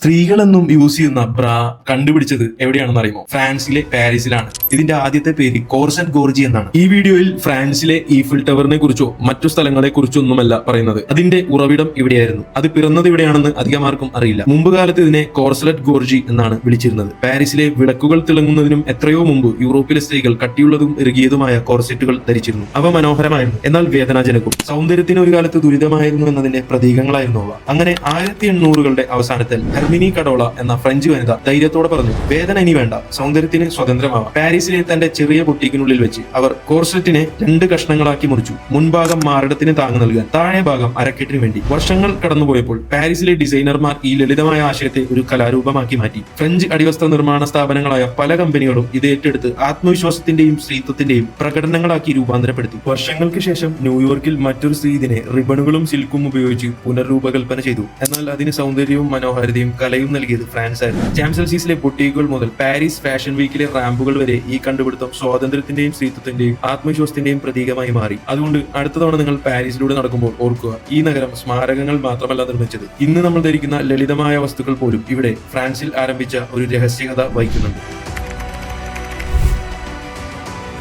സ്ത്രീകളെന്നും use ചെയ്യുന്ന ബ്രാ കണ്ടുപിടിച്ചത് എവിടെയാണെന്ന് അറിയുമോ? ഫ്രാൻസിലെ പാരീസിലാണ്. ഇതിന്റെ ആദ്യത്തെ പേര് കോർസെറ്റ് ഗോർജി എന്നാണ്. ഈ വീഡിയോയിൽ ഫ്രാൻസിലെ ഈഫിൽ ടവറിനെ കുറിച്ചോ മറ്റു സ്ഥലങ്ങളെ കുറിച്ചൊന്നുമല്ല പറയുന്നത്. അതിന്റെ ഉറവിടം ഇവിടെയായിരുന്നു. അത് പിറന്നത് ഇവിടെയാണെന്ന് അധികമാർക്കും അറിയില്ല. മുമ്പ് കാലത്ത് ഇതിനെ കോർസലറ്റ് ഗോർജി എന്നാണ് വിളിച്ചിരുന്നത്. പാരീസിലെ വിളക്കുകൾ തിളങ്ങുന്നതിനും എത്രയോ മുമ്പ് യൂറോപ്പിലെ സ്ത്രീകൾ കട്ടിയുള്ളതും ഇറുകിയതുമായ കോർസെറ്റുകൾ ധരിച്ചിരുന്നു. അവ മനോഹരമായിരുന്നു, എന്നാൽ വേദനാജനകവും. സൗന്ദര്യത്തിന് ഒരു കാലത്ത് ദുരിതമായിരുന്നു എന്നതിന്റെ പ്രതീകങ്ങളായിരുന്നു അവ. അങ്ങനെ 1800കളുടെ അവസാനത്തിൽ ഹെർമിനി കഡോള എന്ന ഫ്രഞ്ച് വനിത ധൈര്യത്തോടെ പറഞ്ഞു, വേദന ഇനി വേണ്ട, സൗന്ദര്യത്തിന് സ്വതന്ത്രമാവാം. പാരീസിലെ തന്റെ ചെറിയ ബുട്ടീക്കിനുള്ളിൽ വെച്ച് അവർ കോർസെറ്റിനെ 2 കഷ്ണങ്ങളാക്കി മുറിച്ചു. മുൻഭാഗം മാറിടത്തിന് താങ്ങ് നൽകാൻ, താഴെ ഭാഗം അരക്കെട്ടിന് വേണ്ടി. വർഷങ്ങൾ കടന്നുപോയപ്പോൾ പാരീസിലെ ഡിസൈനർമാർ ഈ ലളിതമായ ആശയത്തെ ഒരു കലാരൂപമാക്കി മാറ്റി. ഫ്രഞ്ച് അടിവസ്ത്ര നിർമ്മാണ സ്ഥാപനങ്ങളായ പല കമ്പനികളും ഇത് ഏറ്റെടുത്ത് ആത്മവിശ്വാസത്തിന്റെയും സ്ത്രീത്വത്തിന്റെയും പ്രകടനങ്ങളാക്കി രൂപാന്തരപ്പെടുത്തി. വർഷങ്ങൾക്ക് ശേഷം ന്യൂയോർക്കിൽ മറ്റൊരു സ്ത്രീ ഇതിനെ റിബണുകളും സിൽക്കും ഉപയോഗിച്ച് പുനർരൂപകൽപ്പന ചെയ്തു. എന്നാൽ അതിന് സൗന്ദര്യവും മനോഹാരിതയും കലയും നൽകിയത് ഫ്രാൻസ് ആയിരുന്നു. ചാംസൽസീസിലെ ബുട്ടീക്കുകൾ മുതൽ പാരീസ് ഫാഷൻ വീക്കിലെ റാമ്പുകൾ വരെ ഈ കണ്ടുപിടുത്തം സ്വാതന്ത്ര്യത്തിന്റെയും സ്ത്രീത്വത്തിന്റെയും ആത്മവിശ്വാസത്തിന്റെയും പ്രതീകമായി മാറി. അതുകൊണ്ട് അടുത്ത തവണ നിങ്ങൾ പാരീസിലൂടെ നടക്കുമ്പോൾ ഓർക്കുക, ഈ നഗരം സ്മാരകങ്ങൾ മാത്രമല്ല നിർമ്മിച്ചത്. ഇന്ന് നമ്മൾ ധരിക്കുന്ന ലളിതമായ വസ്തുക്കൾ പോലും ഇവിടെ ഫ്രാൻസിൽ ആരംഭിച്ച ഒരു രഹസ്യകഥ വഹിക്കുന്നുണ്ട്.